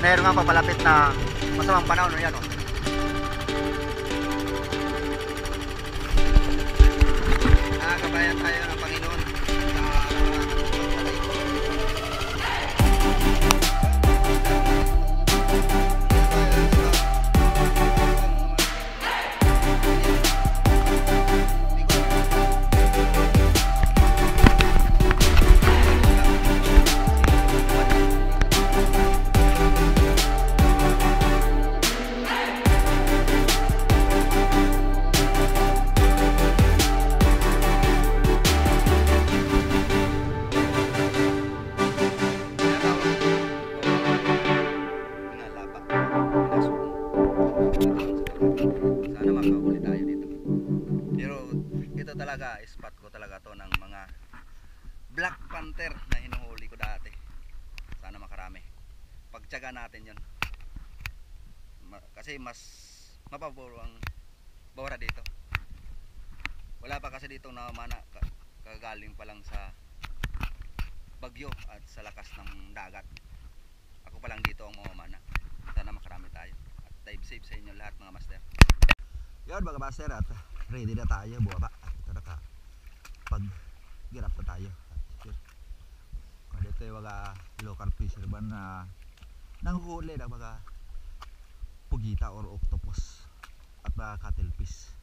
meron nga papalapit na masamang panahon. Yan, oh. Nakakabayan tayo ng Panginoon talaga, spot ko talaga to ng mga black panther na hinuhuli ko dati. Sana makarami. Pagtiyaga natin yon. Kasi mas mapaburo ang bawra dito. Wala pa kasi dito na mana kagaling pa lang sa bagyo at sa lakas ng dagat. Ako pa lang dito ang mamamana. Sana makarami tayo. At dive safe sa inyo lahat mga master. Yun mga master, at ready na tayo buwa pa. At pag girap na tayo. Dito yung mga local fisherman na nanghuli ng mga pugita or octopus at mga cuttlefish.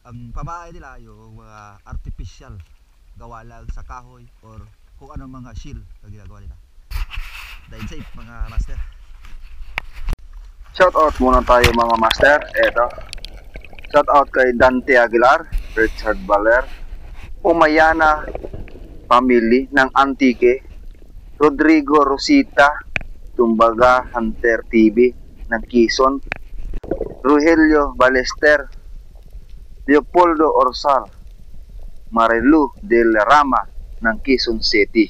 Ang pamahay nila yung mga artificial, gawa lang sa kahoy or kung anong mga shield na ginagawa nila. Dahil safe mga master. Shout out muna tayo mga master. Eto, shout out kay Dante Aguilar, Richard Baler, Umayana family ng Antique, Rodrigo Rosita, Tumbaga Hunter TV ng Quezon, Rogelio Balester, Leopoldo Orsal, Marilu Del Rama ng Quezon City.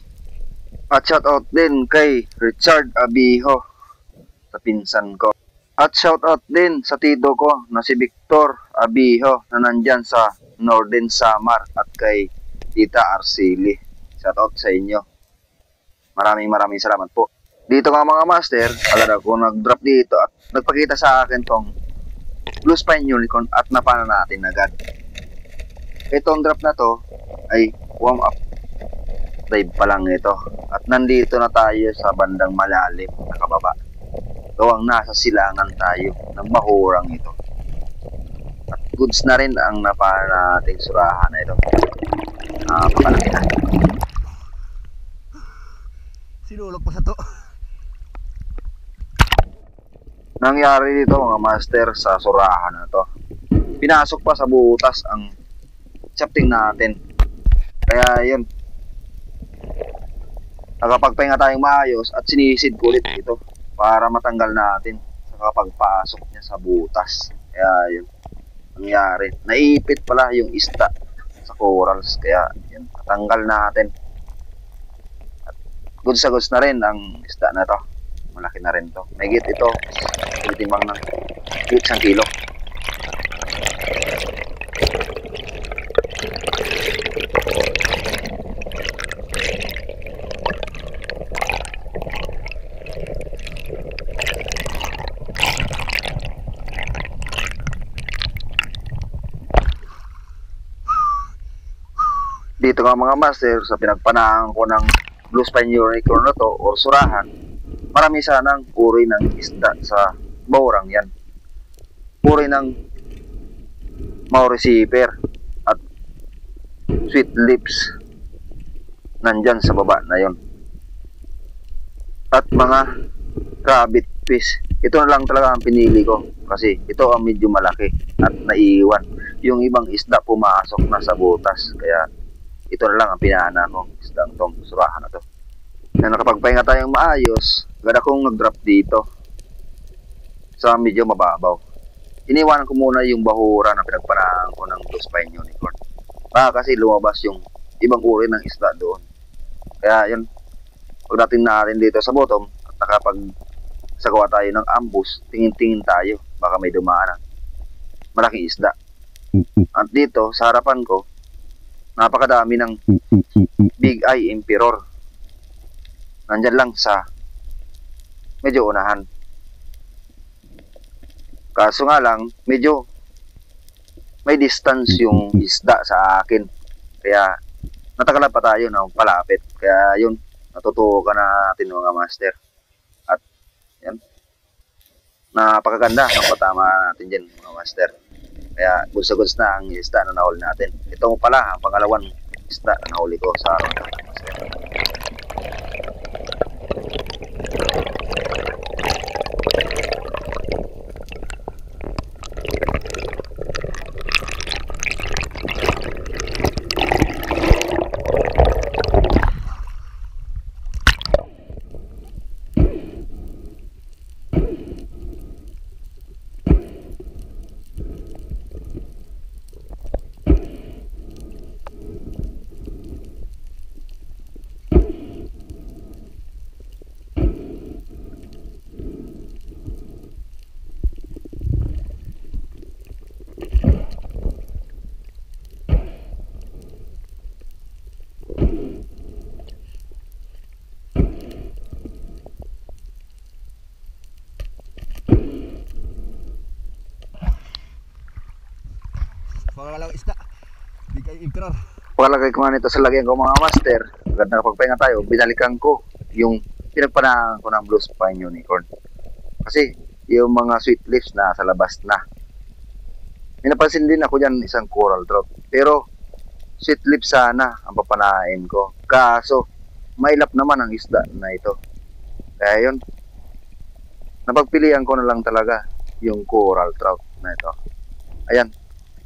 At shout out din kay Richard Abijo sa pinsan ko. At shout out din sa tito ko na si Victor Abijo na nandyan sa Northern Samar, at kay Tita Arceli. Shout out sa inyo. Maraming salamat po. Dito nga mga master, agad ako nag-drop dito at nagpakita sa akin tong Blue Spine Unicorn at napana natin agad. Itong drop na to ay warm up dive pa lang ito. At nandito na tayo sa bandang malalim na kababa. Gawang nasa silangan tayo ng bahurang ito. At goods na rin ang napana nating surahan na ito. Napakalaki na. Sinulog pa sa to. Nangyari dito mga master sa surahan na to. Pinasok pa sa butas ang chapting natin. Kaya yun, nakapagpahinga tayong maayos at sinisid ko ulit ito para matanggal natin sa pagpasok niya sa butas. Kaya yun, nangyari. Naipit pala yung isda sa corals. Kaya yun, natanggal natin. At goods na goods na rin ang isda na to. Malaki na rin to. Mahigit ito, tinitimbang ng 1 kilo. Dito nga mga master, sa pinagpanahan ko ng Blue Spine Unicorn na to or surahan, marami sanang uri ng isda sa bahurang yan. Uri ng Mauriciper at sweet lips nandyan sa baba na yon. At mga rabbit fish. Ito na lang talaga ang pinili ko kasi ito ang medyo malaki at naiiwan. Yung ibang isda pumasok na sa butas. Kaya ito na lang ang pinana ko, isdang tong surahan na to. Na nakapagpahinga tayong maayos, ganda kong nag-drop dito sa medyo mababaw. Iniwanan ko muna yung bahura na pinagpanahan ko ng Blue Spine Unicorn. Baka kasi lumabas yung ibang uri ng isda doon. Kaya yun, pagdating natin dito sa bottom at nakapagsagawa tayo ng ambush, tingin-tingin tayo, baka may dumaan malaking isda. At dito sa harapan ko, napakadami ng Big Eye Emperor. Nandyan lang sa medyo unahan. Kaso nga lang, medyo may distance yung isda sa akin. Kaya natagalan pa tayo na palapit. Kaya yun, natutukan natin mga master. At yan, napakaganda ng patama natin dyan mga master. Kaya goods na ang isda na nahuli natin. Ito pala ang pangalawang isda na nahuli ko sa araw na ito, master. Pangalawang isda. Di kayo ikrar. Pagkalagay ko nga nito sa lagyan ko mga master, agad nakapagpahinga tayo, binalikan ko yung pinagpanaan ko ng Blue Spine Unicorn. Kasi yung mga sweet leaves na sa labas na. May napansin din ako dyan isang coral trout. Pero sweet leaves sana ang papanain ko. Kaso mailap naman ang isda na ito. Kaya yun, napagpilian ko na lang talaga yung coral trout na ito. Ayan,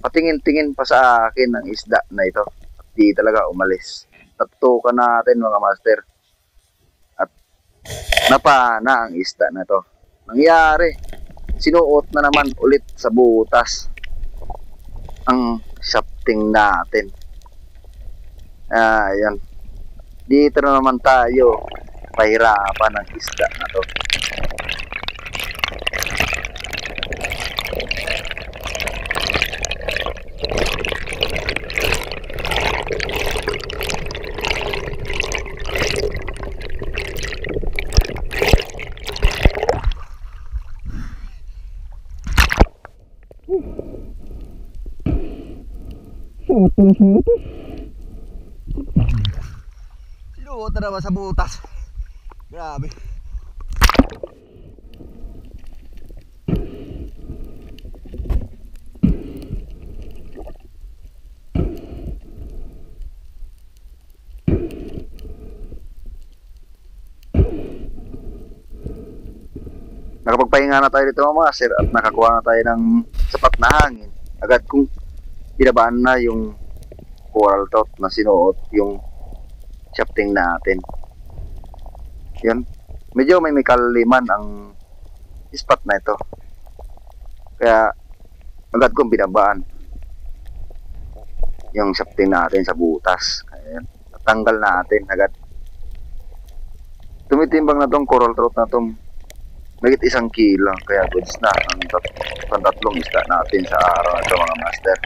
patingin-tingin pa sa akin ang isda na ito. At di talaga umalis. Tatukan natin mga master. At napana ang isda na ito. Nangyari, sinuot na naman ulit sa butas ang shafting natin. Ayan. Dito na naman tayo pahirapan ng isda na to. Sinuot na naman sa butas. Grabe. Nakapagpahinga na tayo dito mga master at nakakuha na tayo ng sapat na hangin. Agad kong binabaan na yung coral trout na sinuot yung shafting natin. Yan. Medyo may kaliman ang spot na ito. Kaya agad kong binabaan yung shafting natin sa butas. Kaya natanggal natin agad. Tumitimbang na tong coral trout na tong magit 1 kilo. Kaya goods na ang tatlong isda natin sa araw na ito mga master.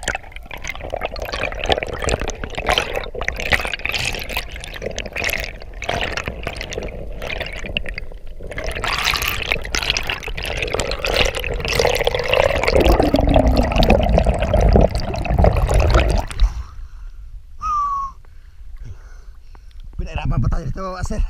Pinahirapan pa tayo dito, master.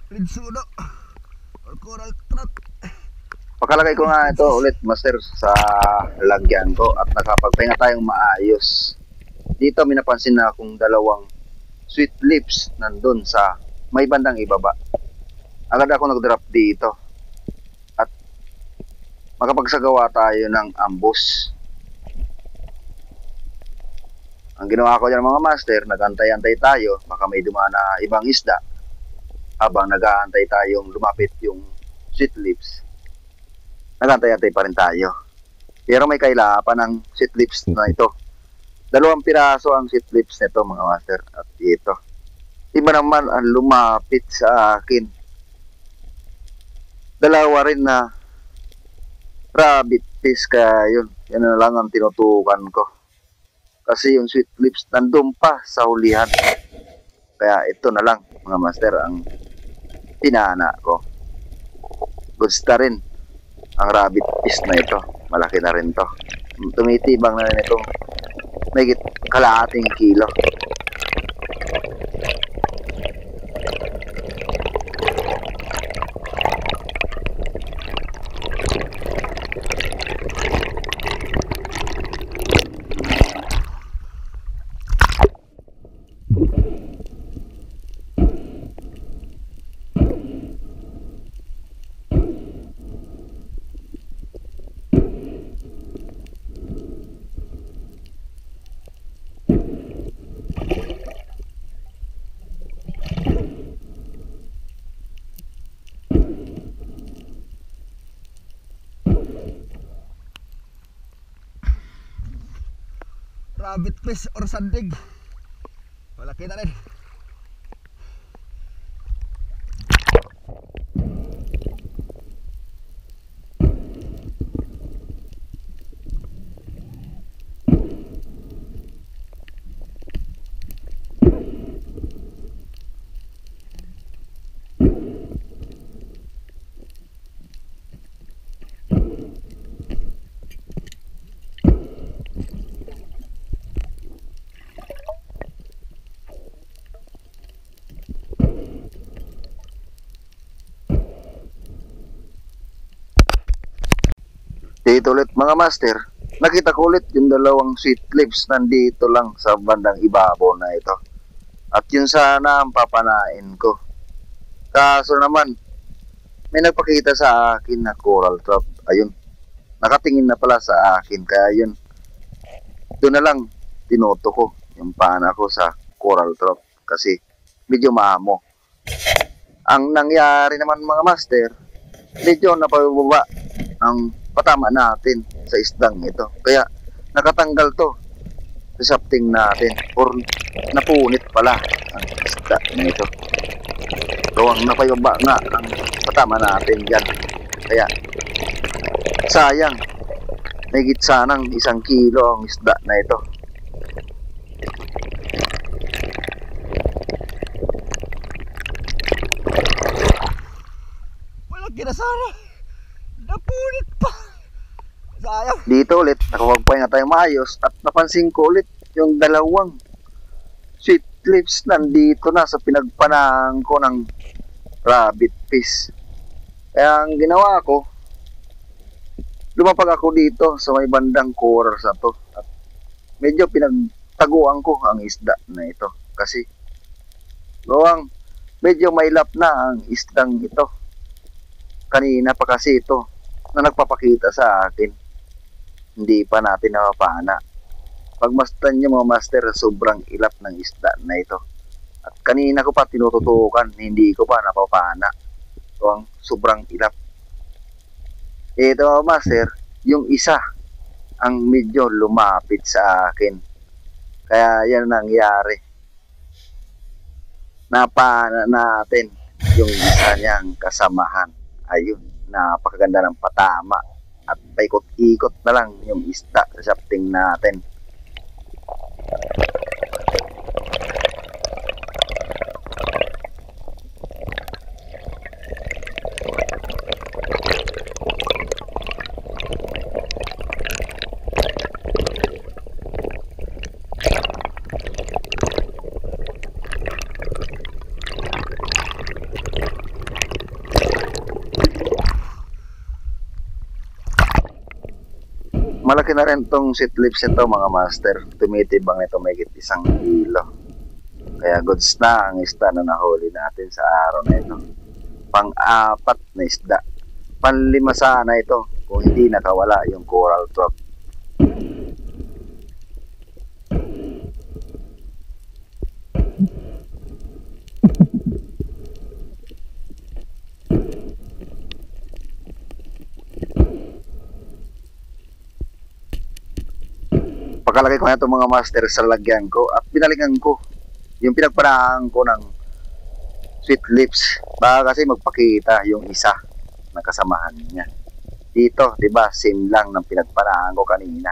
Rinsuno. coral trout. Pakalagay ko nga ito ulit, master, sa lagyan ko at nakapagpahinga tayong maayos. Dito may napansin na akong dalawang sweet lips nandun sa may bandang ibaba. Agad ako nag-drop dito at makapagsagawa tayo ng ambush. Ang ginawa ko dyan mga master, nag-antay-antay tayo, baka may dumaan na ibang isda habang nag-aantay tayong lumapit yung sweet lips. Nag-antay-antay pa rin tayo. Pero may kailapan ng sweet lips na ito. 2 piraso ang sweet lips nito mga master. At ito. Iba naman ang lumapit sa akin. 2 rin na rabbit fish kaya yun. Yan na lang ang tinutukan ko. Kasi yung sweet lips nandun pa sa hulihan. Kaya ito na lang mga master ang pinana ko. Goods na rin ang rabbit fish na ito. Malaki na rin to. Tumitibang na rin itong may kalahating kilo. Rabbit fish or sandig. Malaki na rin. Dito ulit mga master, nakita ko ulit yung 2 sweet lips nandito lang sa bandang ibabaw na ito. At yun sana ang papanain ko. Kaso naman, may nagpakita sa akin na coral trout. Ayun, nakatingin na pala sa akin. Kaya yun, doon na lang tinuto ko yung pana ko sa coral trout. Kasi medyo maamo. Ang nangyari naman mga master, medyo napababa ang patama natin sa isdang ito. Kaya nakatanggal to sa shafting natin or napunit pala ang isda nito. Gawang napayaba nga ang patama natin dyan. Kaya sayang, may sanang 1 kilo ang isda na ito. Walang kinasara. Napunit pa. Sayang. Dito ulit, nakapagpahinga tayo maayos at napansin ko ulit yung 2 sweet lips nandito na sa pinagpanahan ko ng rabbit fish. Kaya ang ginawa ko, lumapag ako dito sa may bandang coral sa to at medyo pinagtaguan ko ang isda na ito kasi gawang medyo mailap na ang isdang ito. Kanina pa kasi ito na nagpapakita sa akin. Hindi pa natin napapana. Pagmasdan nyo mga master, sobrang ilap ng isda na ito. At kanina ko pa tinututukan, hindi ko pa napapana. Ito ang sobrang ilap. Ito mga master, yung isa ang medyo lumapit sa akin. Kaya yan nangyari. Napana natin yung isa niyang kasamahan. Ayun, napakaganda ng patama. At paikot-ikot na lang yung isda sa shafting natin. Malaki na rin tong seat lips nito mga master. Tumitibang ito may 1 kilo. Kaya goods na ang isda na nahuli natin sa araw na ito. Pang-4 na isda. Pang-5 sana ito kung hindi nakawala yung coral trout. Pagkalagay ko na itong mga master sa lagyan ko at binalikan ko yung pinagpanahan ko ng sweet lips. Baka kasi magpakita yung isa na kasamahan niya. Dito, di ba, same lang ng pinagpanahan ko kanina.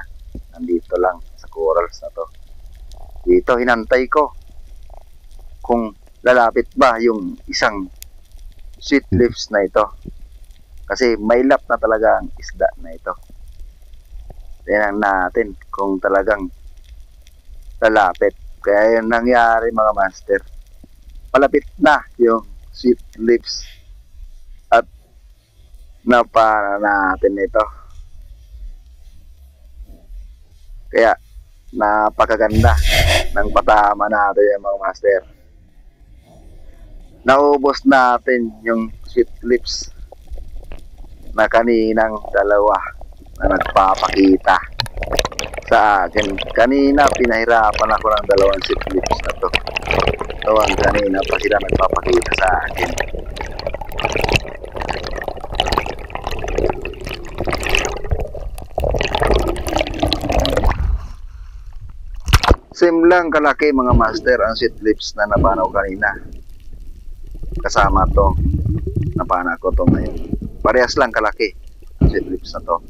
Nandito lang sa corals na to. Dito, hinantay ko kung lalapit ba yung isang sweet lips na ito. Kasi may lap na talaga ang isda na ito. Tingnan natin kung talagang lalapit. Kaya yun nangyari mga master. Palapit na yung sweet lips. At napana natin ito. Kaya napakaganda ng patama natin yung mga master. Naubos natin yung sweet lips na kaninang dalawa na nagpapakita sa akin. Kanina pinahirapan ako ng 2 sweet lips na to. Tawang kanina pa sila nagpapakita sa akin. Same lang kalaki mga master ang sweet lips na napanaw kanina. Kasama to. Napana ko to ngayon. Parehas lang kalaki ang sweet lips na to.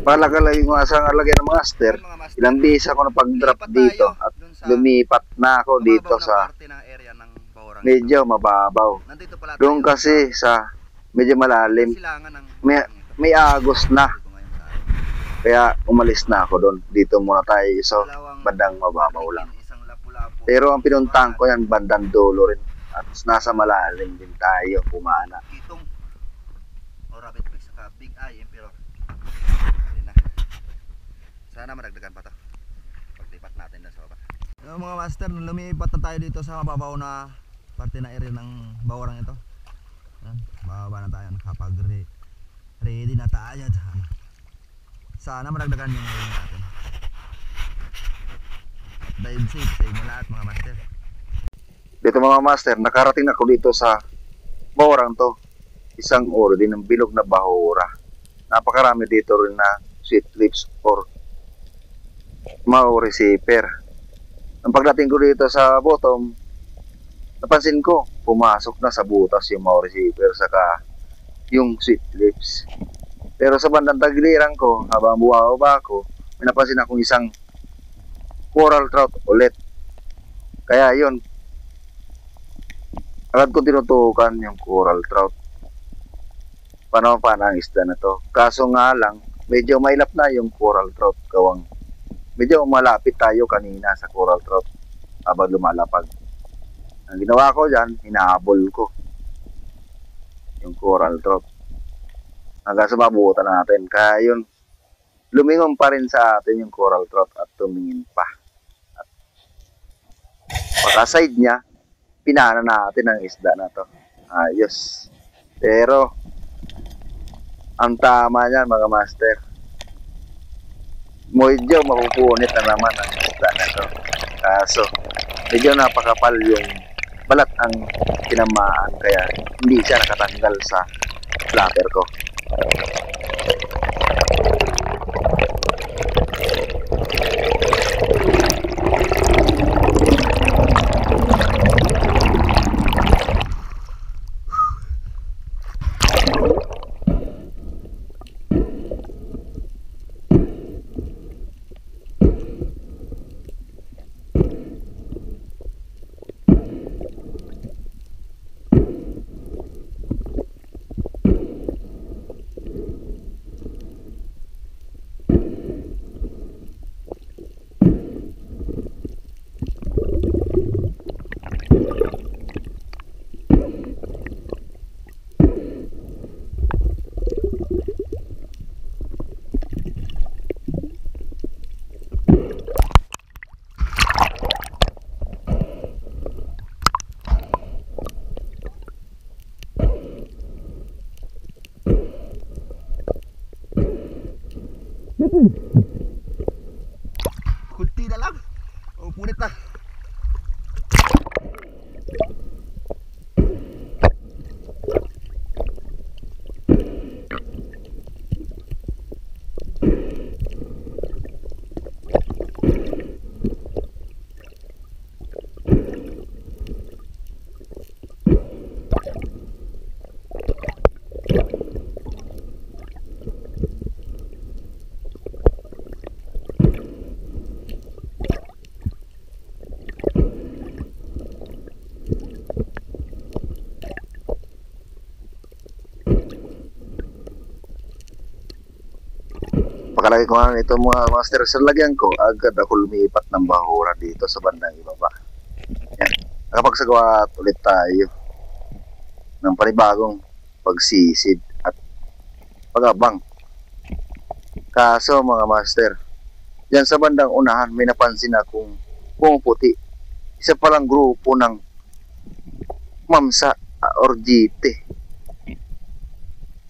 Palagalagay ko nga sa lagyan ng master. Mga master, Ilang days ako napag-drop lumipat dito tayo at dun sa lumipat na ako dito mababaw na sa parte ng area ng Bawrang medyo ito. mababaw. Nandito pala tayo Doon kasi sa medyo malalim, silangan ng may, Bawrang ito. may agos na. Dito ngayon sa atin. Kaya umalis na ako doon. Dito muna tayo sa Dalawang bandang mababaw lang. isang lapu-lapu. Pero ang pinuntahan ko yan bandang dulo rin. At nasa malalim din tayo kumana. Kitong o rabbit fish saka big eye emperor. Ayun na. Sana madagdagan pa to paglipat natin doon sa baba. Mga master, lumipat na tayo dito sa mababaw na parte na area ng Bawrang ito. Yan, bababa na tayo, ready na tayo. Sana madagdagan yung ngayon natin. Dive safe sa inyo lahat mga master. Dito mga master, nakarating ako dito sa Bawrang to. Isang oro din ng bilog na bahura. Napakarami dito rin na sweet lips or Maori receiver. Ang pagdating ko dito sa bottom, napansin ko, pumasok na sa butas yung Maori receiver saka yung sweet lips. Pero sa bandang tagiliran ko, habang buwaba ako, may napansin akong isang coral trout ulit. Kaya yun, agad ko tinutukan yung coral trout. Paano ang isda na to? Kaso nga lang, medyo mailap na yung coral trout kawang. Medyo malapit tayo kanina sa coral trout habang lumalapag. Ang ginawa ko dyan, hinahabol ko yung coral trout hanggang sa mabutan natin. Kaya yun, lumingon pa rin sa atin yung coral trout at tumingin pa. At pagka-side niya, pinana natin ang isda na to. Ayos. Pero ang tama niyan mga master, medyo mapupunit na naman ang isda na to. Kaso medyo napakapal yung balat ang tinamaan kaya hindi siya nakatanggal sa flatter ko. Kunti na lang. Oh, punit na. Pakalagay ko nga ito mga master sa lagyan ko, agad ako lumipat ng bahura dito sa bandang ibaba. Yan. Nakapagsagawa ulit tayo ng panibagong pagsisid at pagabang. Kaso mga master, dyan sa bandang unahan may napansin akong pumuputi. Isa palang grupo ng mamsa or GT.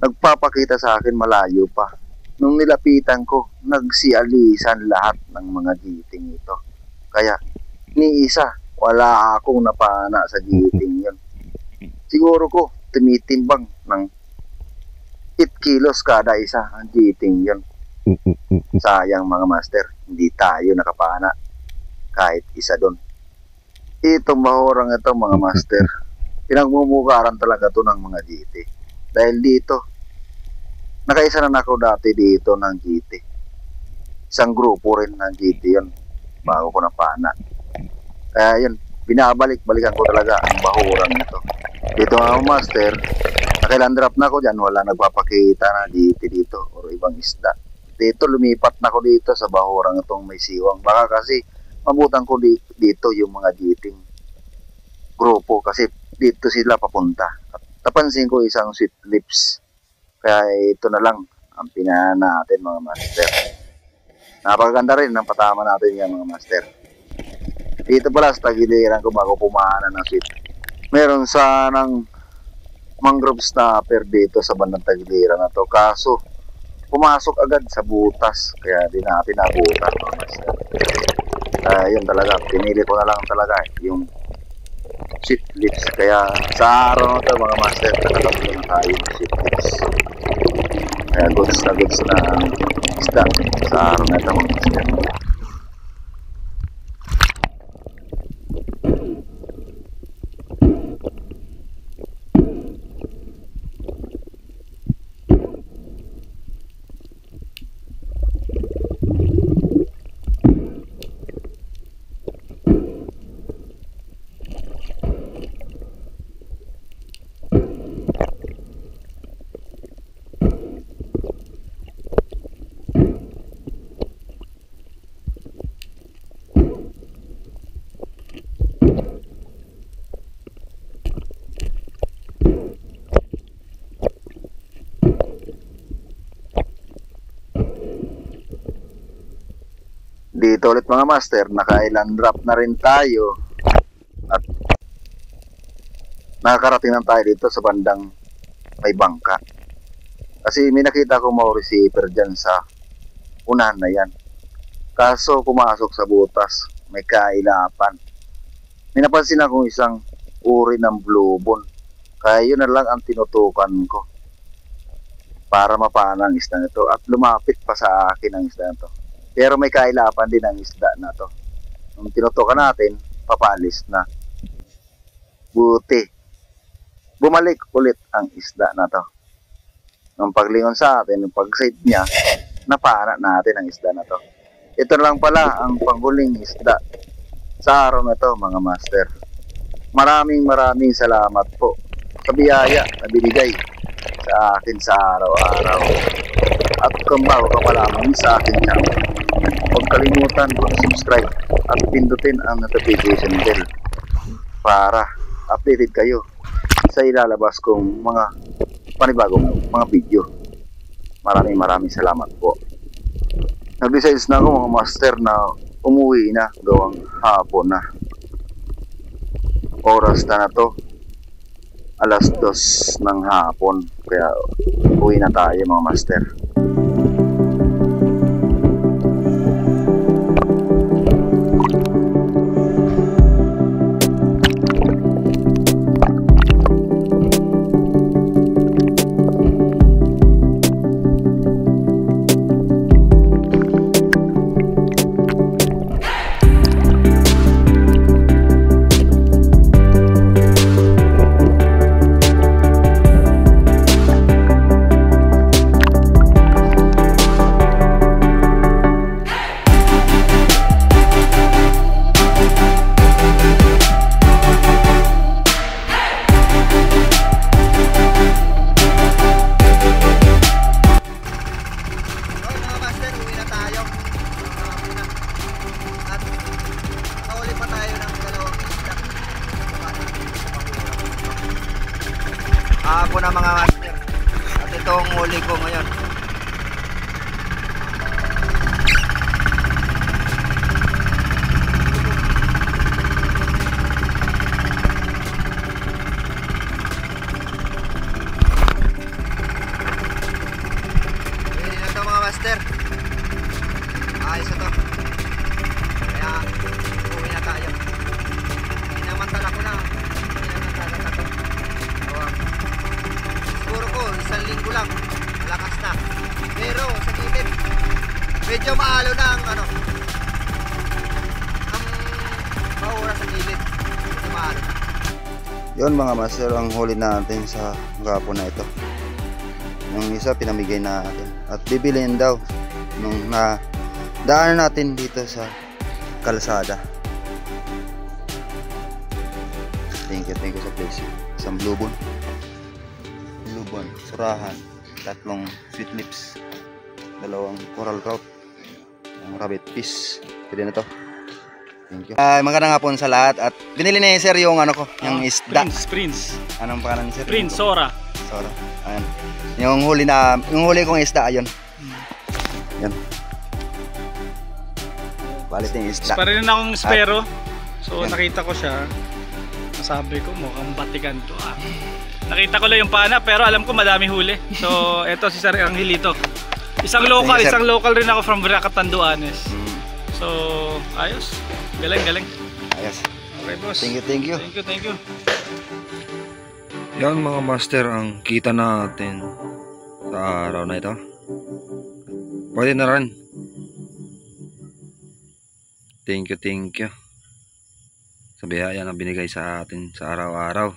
Nagpapakita sa akin malayo pa. Nung nilapitan ko, nagsialisan lahat ng mga giting ito. Kaya, ni isa, wala akong napana sa giting yun. Siguro ko, tumitimbang ng 8 kilos kada isa ang giting yun. Sayang mga master, hindi tayo nakapana. Kahit isa doon. Itong bahurang ito mga master, pinagmumukaran talaga to ng mga GT. Dahil dito, nakaisa na ako dati dito ng GT. Isang grupo rin ng GT yun. Bago ko napana. Kaya yun, binabalik-balikan ko talaga ang bahurang ito. Dito nga master, nakilandrap na ako dyan. Wala nagpapakita na GT dito o ibang isda. Dito, lumipat na ako dito sa bahurang itong may siwang. Baka kasi mabutan ko dito yung mga GT grupo. Kasi dito sila papunta. At napansin ko isang sweet lips. Kaya ito na lang ang pinana natin mga master. Napakaganda rin ang patama natin yan mga master. Dito pala sa tagiliran ko bago pumana ng sweet. Meron sanang mangrove snapper dito sa bandang tagiliran na to. Kaso pumasok agad sa butas. Kaya di natin nabutan mga master. Yun talaga. Pinili ko na lang talaga yung sweet lips. Kaya sa araw na ito mga master, nakatapos na tayo yung sweet lips. Kaya goods na isda sa araw na ito mga master. Dito ulit mga master, naka-island drop na rin tayo at nakakarating na tayo dito sa bandang may bangka. Kasi may nakita ko mga receiver dyan sa unahan na yan. Kaso pumasok sa butas, may kailapan. May napansin akong isang uri ng blue bone. Kaya yun na lang ang tinutukan ko para mapana ang isda nito at lumapit pa sa akin ang isda nito. Pero may kailapan din ang isda na to. Nung tinutukan natin, papalis na. Buti. Bumalik ulit ang isda na to. Nung paglingon sa atin, nung pag-side niya, napana natin ang isda na to. Ito lang pala ang panghuling isda sa araw na to mga master. Maraming salamat po sa biyaya na binigay sa akin sa araw-araw. At kung bago ka pa lamang sa akin channel, huwag kalimutan mag-subscribe at pindutin ang notification bell para updated kayo sa ilalabas kong mga panibagong mga video. Maraming salamat po. Nag-decide na ako mga master na umuwi na gawang hapon na. Oras na to, 2:00 ng hapon. Kaya uwi na tayo mga master. ngayon. Pwede na ito mga master. Ayos na to. Kaya uwi na tayo. Inamantala ko na. Hindi na nagkagat ako. Siguro ko, 1 linggo lang. Malakas na. Pero sa gilid, medyo maalo na ang ang maura sa gilid. Medyo maalo na. Yun mga master, ang huli natin sa gapon na ito. Yung isa pinamigay natin at bibiliin daw nung na daanan natin dito sa kalsada. Thank you sa place. Isang blue bone, surahan, 3 sweet lips, 2 coral trout, ang rabbit fish. Pwede na to. Thank you. Magandang hapon sa lahat at binili ni sir yung yung isda. Prince. Anong pangalan ni sir? Prince, Sora. Sora. Ayan. Yung huli kong isda ayun. Yan. Balit yung isda. Pa rin akong espero. So nakita ko siya. Nasabi ko mukhang batikan to ah. Nakita ko lang yung pana pero alam ko madami huli. So eto si Sir Angelito. Isang local rin ako from Catanduanes. So ayos. Galing. Ayos. Okay boss. Thank you. Thank you. Yan mga master ang kita natin sa araw na ito. Pwede na rin. Thank you. Sa biyaya na binigay sa atin sa araw-araw.